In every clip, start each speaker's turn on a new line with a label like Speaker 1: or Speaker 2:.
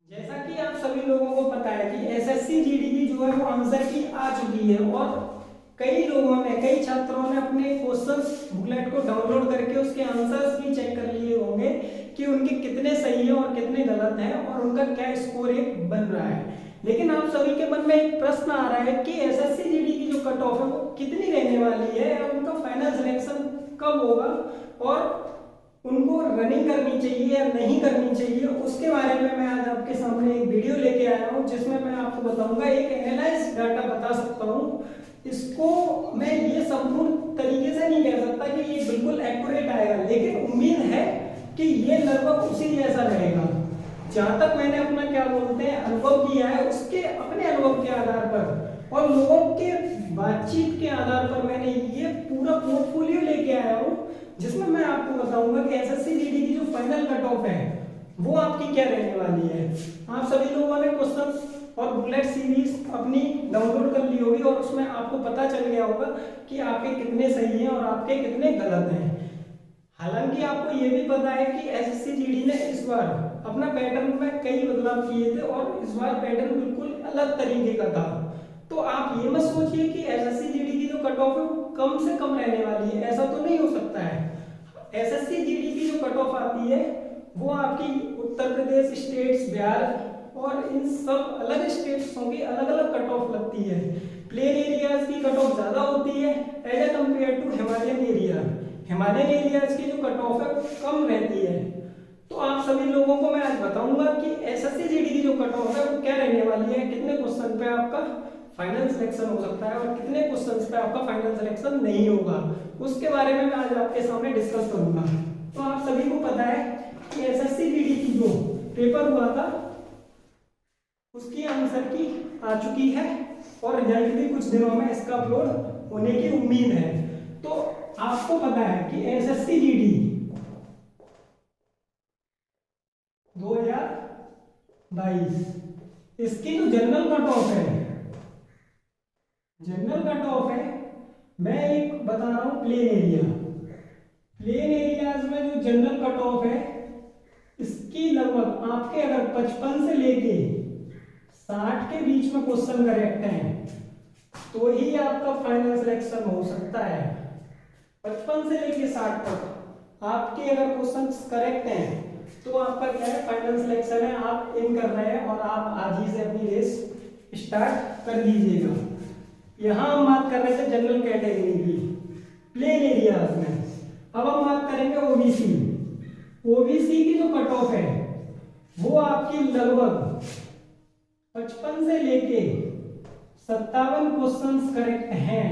Speaker 1: जैसा कि आप सभी लोगों को पता है कि एसएससी जीडी की जो है वो आंसर की आ चुकी है और कई छात्रों ने अपने क्वेश्चंस बुकलेट को डाउनलोड करके उसके आंसर्स भी चेक कर लिए होंगे कि उनके कितने सही है और कितने गलत हैं और उनका क्या स्कोर एक बन रहा है। लेकिन आप सभी के मन में एक प्रश्न आ रहा है कि एसएससी जीडी की जो कट ऑफ है वो कितनी रहने वाली है और उनका फाइनल सिलेक्शन कब होगा और उनको रनिंग करनी चाहिए या नहीं करनी चाहिए, उसके बारे में मैं आज आपके सामने एक वीडियो लेके आया हूँ जिसमें मैं आपको बताऊंगा, एक एनालाइज डाटा बता सकता हूँ। इसको मैं ये संपूर्ण तरीके से नहीं कह सकता कि ये बिल्कुल एक्यूरेट आएगा, लेकिन उम्मीद है कि ये लगभग उसी जैसा रहेगा। जहां तक मैंने अपना क्या बोलते हैं अनुभव किया है, उसके अपने अनुभव के आधार पर और लोगों के बातचीत के आधार पर मैंने ये पूरा पोर्टफोलियो लेके आया हूँ जिसमें मैं आपको बताऊंगा कि एसएससी जीडी की जो फाइनल कट ऑफ है वो आपकी क्या रहने वाली है। आप सभी लोगों ने क्वेश्चन और बुकलेट सीरीज अपनी डाउनलोड कर ली होगी और उसमें आपको पता चल गया होगा कि आपके कितने सही हैं और आपके कितने गलत हैं। हालांकि आपको ये भी पता है कि एसएससी जीडी ने इस बार अपना पैटर्न में कई बदलाव किए थे और इस बार पैटर्न बिल्कुल अलग तरीके का था। तो आप ये मत सोचिए कि एसएससी जीडी की जो कट ऑफ है वो कम से कम रहने वाली है, ऐसा तो नहीं हो सकता है। एसएससी जीडी की जो कट ऑफ आती है वो आपकी उत्तर प्रदेश स्टेट्स, बिहार और इन सब अलग स्टेट्सों की अलग अलग कट ऑफ लगती है। प्लेन एरियाज की कट ऑफ ज्यादा होती है as a compare to Himalayan area. Himalayan areas की जो कट ऑफ है वो कम रहती है। तो आप सभी लोगों को मैं आज बताऊंगा कि एसएससी जीडी की जो कट ऑफ है वो क्या रहने वाली है, कितने क्वेश्चन पे आपका फाइनल सिलेक्शन हो सकता है और कितने क्वेश्चंस पे आपका फाइनल सिलेक्शन नहीं होगा, उसके बारे में मैं आज आपके सामने डिस्कस करूंगा। तो आप सभी को पता है कि एसएससी जीडी की जो पेपर हुआ था उसकी आंसर की आ चुकी है और रिजल्ट भी कुछ दिनों में इसका अपलोड होने की उम्मीद है। तो आपको पता है कि एसएससी जीडी 2022 इसकी जो जनरल कट ऑफ है, जनरल कट ऑफ है, मैं एक बता रहा हूं प्लेन एरिया। प्लेन एरियाज में जो जनरल कट ऑफ है इसकी लगभग आपके अगर 55 से लेके 60 के बीच में क्वेश्चन करेक्ट हैं तो ही आपका फाइनल सिलेक्शन हो सकता है। 55 से लेके 60 तक आपके अगर क्वेश्चन करेक्ट हैं तो आपका क्या है, फाइनल सिलेक्शन है, आप इन कर रहे हैं और आप आज ही से अपनी रेस स्टार्ट कर दीजिएगा। यहां हम बात कर रहे थे जनरल कैटेगरी की प्लेन एरियाज में। अब हम बात करेंगे ओबीसी। ओबीसी की जो कट ऑफ है वो आपकी लगभग 55 से लेके 57 क्वेश्चंस करेक्ट हैं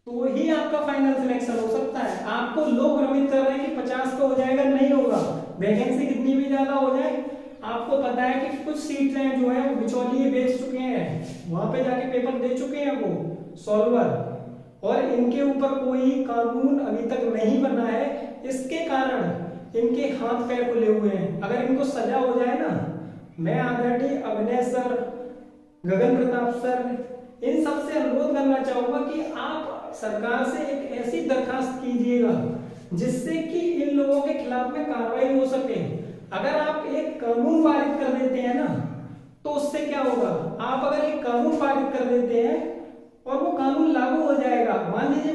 Speaker 1: तो ही आपका फाइनल सिलेक्शन हो सकता है। आपको लोग भ्रमित कर रहे हैं कि 50 का हो जाएगा, नहीं होगा। वैकेंसी कितनी भी ज्यादा हो जाए, आपको पता है कि कुछ सीट्स हैं जो है वो बिचौलिए बेच चुके हैं, वहां पे जाके पेपर दे चुके हैं वो सॉल्वर, और इनके ऊपर कोई कानून अभी तक नहीं बना है। इसके कारण इनके हाथ पैर खुले हुए हैं। अगर इनको सजा हो जाए ना, मैं आदरणीय अभिनय सर, गगन प्रताप सर, इन सब से अनुरोध करना चाहूंगा कि आप सरकार से एक ऐसी दरखास्त कीजिएगा जिससे कि इन लोगों के खिलाफ में कार्रवाई हो सके। अगर आप एक कानून पारित कर देते हैं ना तो उससे क्या होगा, आप अगर एक कानून पारित कर देते हैं और वो कानून लागू हो जाएगा, मान लीजिए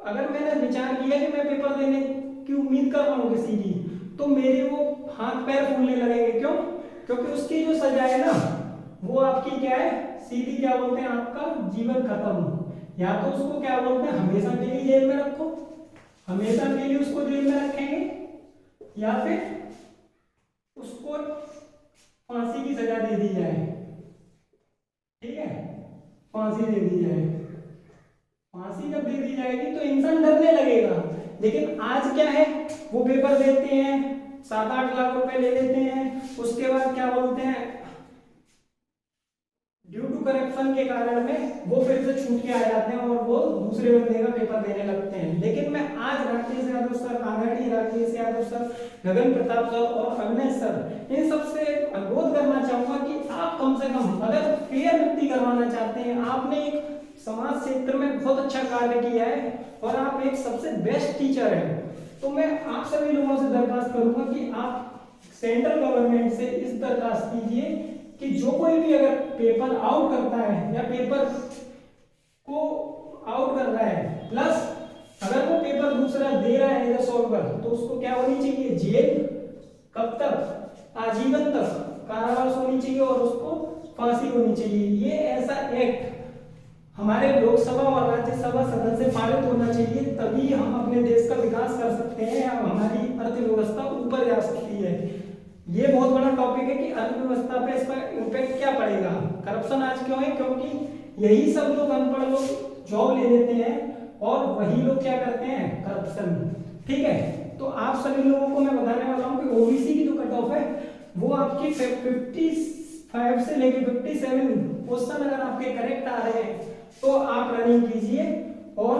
Speaker 1: अगर मैंने विचार किया कि मैं पेपर देने की उम्मीद कर रहा हूँ किसी की, तो मेरे वो हाथ पैर फूलने लगेंगे। क्यों? क्योंकि उसकी जो सजा है ना वो आपकी क्या है, सीधी क्या बोलते हैं, आपका जीवन खत्म। या तो उसको क्या बोलते हैं, हमेशा के लिए जेल में रखो, हमेशा के लिए उसको जेल में रखेंगे, या फिर उसको फांसी की सजा दे दी जाए। ठीक है, फांसी दे दी जाए। फांसी जब दे दी जाएगी तो इंसान डरने लगेगा। लेकिन आज क्या है, वो पेपर देते हैं, 7-8 लाख रुपए ले लेते हैं, उसके बाद क्या बोलते हैं, ड्यू टू करप्शन के कारण में वो फिर से छूट के आ जाते हैं और वो दूसरे बंदे का पेपर देने लगते हैं। लेकिन मैं आज राकेश यादव सर, आंगड़ी राकेश यादव सर, गगन प्रताप सर और अभिनय सर, इन सबसे अनुरोध करना चाहूंगा कि आप कम से कम अगर फेयर मुक्ति करवाना चाहते हैं, आपने एक समाज क्षेत्र में बहुत अच्छा कार्य किया है और आप एक सबसे बेस्ट टीचर हैं, तो मैं आप सभी लोगों से दरखास्त करूंगा कि आप सेंट्रल गवर्नमेंट से इस दरखास्त कीजिए कि जो कोई भी अगर पेपर आउट करता है या पेपर को आउट कर रहा है, प्लस अगर वो पेपर दूसरा दे रहा है एज अ सॉल्वर, तो उसको क्या होनी चाहिए, जेल, कब तक, आजीवन तक कारावास होनी चाहिए और उसको फांसी होनी चाहिए। ये ऐसा एक्ट हमारे लोकसभा और राज्यसभा सदन से पारित होना चाहिए, तभी हम अपने देश का विकास कर सकते हैं और हमारी अर्थव्यवस्था ऊपर जा सकती है। ये बहुत बड़ा टॉपिक है कि अर्थव्यवस्था पे इसका इम्पैक्ट क्या पड़ेगा। करप्शन आज क्यों है, क्योंकि यही सब लोग अनपढ़ लोग जॉब ले लेते हैं और वही लोग क्या करते हैं, करप्शन। ठीक है, तो आप सभी लोगों को मैं बताने वाला हूँ कि ओबीसी की जो कट ऑफ है वो आपकी 55 से लेके 57 क्वेश्चन अगर आपके करेक्ट आ रहे हैं तो आप रनिंग कीजिए और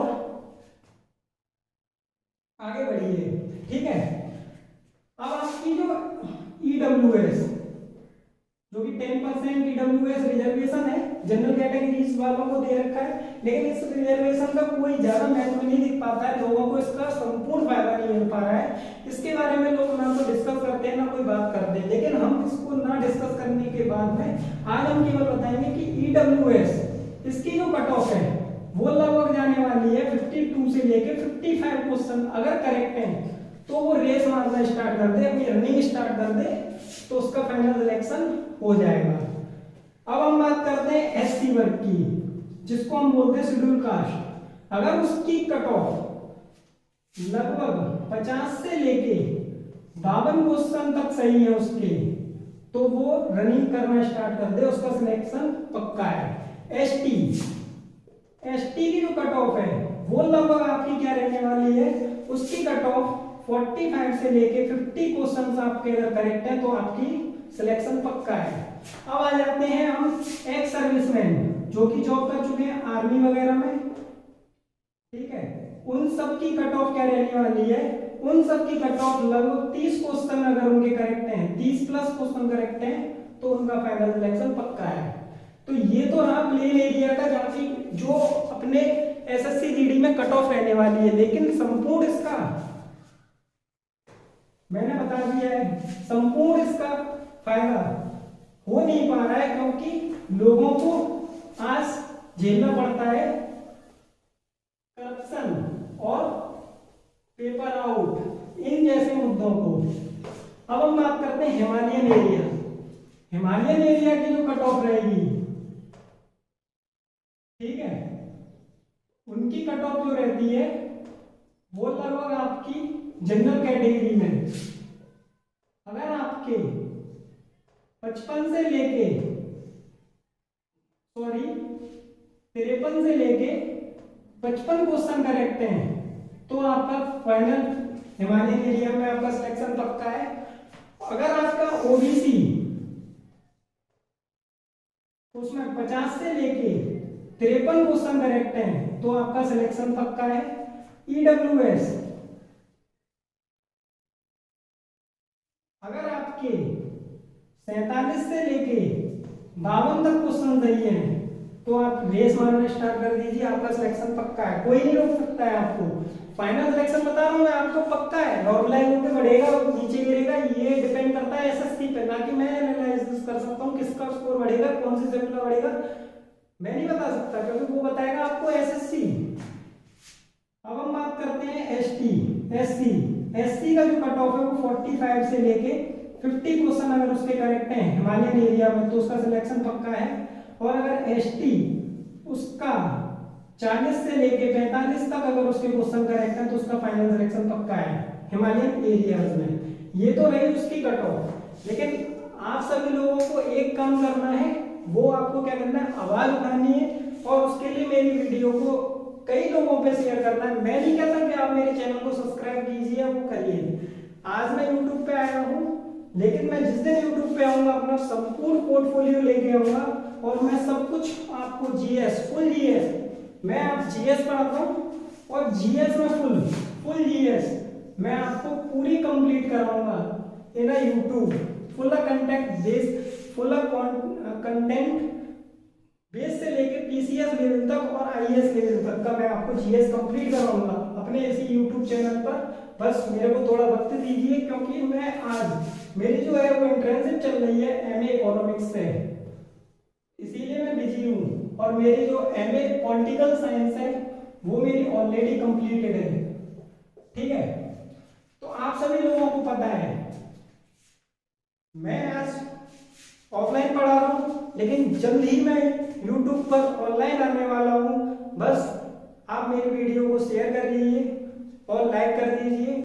Speaker 1: आगे बढ़िए। ठीक है, अब आपकी जो ईडब्ल्यूएस जो कि 10% ईडब्ल्यूएस रिजर्वेशन है, जनरल कैटेगरीज वालों को दे रखा है, लेकिन इस रिजर्वेशन का कोई ज्यादा महत्व नहीं दिख पाता है, लोगों को इसका संपूर्ण फायदा नहीं मिल पा रहा है। इसके बारे में लोग ना तो डिस्कस करते हैं ना कोई बात करते हैं, लेकिन हम इसको ना डिस्कस करने के बाद में आज हम केवल बताएंगे कि ईडब्ल्यूएस इसकी जो कट ऑफ है वो लगभग जाने वाली है 52 से लेके 55 क्वेश्चन अगर करेक्ट है तो वो रेस मारना स्टार्ट कर दे, अपनी रनिंग स्टार्ट कर दे, तो उसका फाइनल सिलेक्शन हो जाएगा। अब हम बात करते हैं एससी वर्ग की, जिसको हम बोलते हैं शेड्यूल कास्ट। अगर उसकी कट ऑफ लगभग 50 से लेके 52 क्वेश्चन तक सही है उसके, तो वो रनिंग करना स्टार्ट कर दे, उसका सिलेक्शन पक्का है। एसटी की जो कट ऑफ है वो लगभग आपकी क्या रहने वाली है, उसकी कट ऑफ 45 से लेके 50 क्वेश्चन आपके अगर करेक्ट है तो आपकी सिलेक्शन पक्का है। अब आ जाते हैं हम एक्स सर्विसमैन जो कि जॉब कर चुके हैं आर्मी वगैरह में। ठीक है, उन सब की कट ऑफ क्या रहने वाली है, उन सब की कट ऑफ लगभग 30 क्वेश्चन अगर उनके करेक्ट हैं, 30 प्लस क्वेश्चन करेक्ट हैं, तो उनका फाइनल सिलेक्शन पक्का है। तो ये तो रहा प्लेन एरिया का जहाँ की जो अपने एसएससी जीडी में कट ऑफ रहने वाली है, लेकिन संपूर्ण इसका मैंने बता दिया है, संपूर्ण इसका फायदा हो नहीं पा रहा है क्योंकि लोगों को आज झेलना पड़ता है करप्शन और पेपर आउट इन जैसे मुद्दों को। अब हम बात करते हैं हिमालयन एरिया। हिमालयन एरिया की जो कट ऑफ रहेगी, ठीक है, उनकी कट ऑफ जो रहती है वो लगभग आपकी जनरल कैटेगरी में अगर आपके 53 से लेके 53 से लेके 55 क्वेश्चन करेक्ट हैं तो आपका फाइनल हिमालयन एरिया में आपका सिलेक्शन पक्का है। अगर आपका ओबीसी उसमें 50 से लेके 53 क्वेश्चन करेक्ट हैं तो आपका सिलेक्शन पक्का है। ईडब्ल्यूएस अगर आपके 47 से लेके 52 तक क्वेश्चन सही हैं तो आप रेस मारना स्टार्ट कर दीजिए, आपका सिलेक्शन पक्का है, कोई नहीं रोक सकता है आपको। फाइनल सिलेक्शन बता रहा हूं मैं आपको, पक्का है। नॉर्मलाइज होकर बढ़ेगा नीचे गिरेगा, ये डिपेंड करता है एसएससी पे, ना कि मैं एनालाइसिस कर सकता हूं किसका स्कोर बढ़ेगा, कौन सी सब्जेक्ट का बढ़ेगा, मैं नहीं बता सकता क्योंकि वो बताएगा आपको एसएससी। अब हम बात करते हैं एससी का जो कट ऑफ है वो 45 से लेके 50 क्वेश्चन अगर उसके करेक्ट हैं हिमालयन एरिया में तो उसका सिलेक्शन पक्का है। और अगर एसटी उसका 40 से लेके 45 तक अगर उसके क्वेश्चन करेक्ट हैं तो उसका फाइनल सिलेक्शन पक्का है हिमालयन एरियाज में। ये तो रही उसकी कट ऑफ, लेकिन आप सभी लोगों को एक काम करना है, वो आपको क्या करना है, आवाज उठानी है और उसके लिए मेरी वीडियो को कई लोगों पे शेयर करना है। मैं नहीं कहता कि आप मेरे चैनल को सब्सक्राइब कीजिए, वो करिए। आज मैं YouTube पे आया हूँ, लेकिन मैं जिस दिन YouTube पे आऊंगा अपना संपूर्ण पोर्टफोलियो लेके आऊंगा और मैं सब कुछ आपको जीएस फुल जीएस, मैं आप जीएस पढ़ाता हूँ और जीएस में फुल जीएस मैं आपको पूरी कंप्लीट कराऊंगा इन यूट्यूब फुल कंटेंट बेस से लेके पीसीएस लेवल तक और आईएएस लेवल तक का मैं आपको जीएस कंप्लीट कराऊंगा अपने इसी यूट्यूब चैनल पर। बस मेरे को थोड़ा वक्त दीजिए क्योंकि मैं आज मेरी जो है वो इंटर्नशिप चल रही है एमए इकोनॉमिक्स से, इसीलिए मैं बिजी हूँ। और मेरी जो एमए पॉलिटिकल साइंस है वो मेरी ऑलरेडी कंप्लीटेड है, ठीक है। तो आप सभी लोगों को पता है मैं आज ऑफलाइन पढ़ा रहा हूँ, लेकिन जल्द ही मैं यूट्यूब पर ऑनलाइन आने वाला हूँ। बस आप मेरी वीडियो को शेयर कर लीजिए और लाइक कर दीजिए।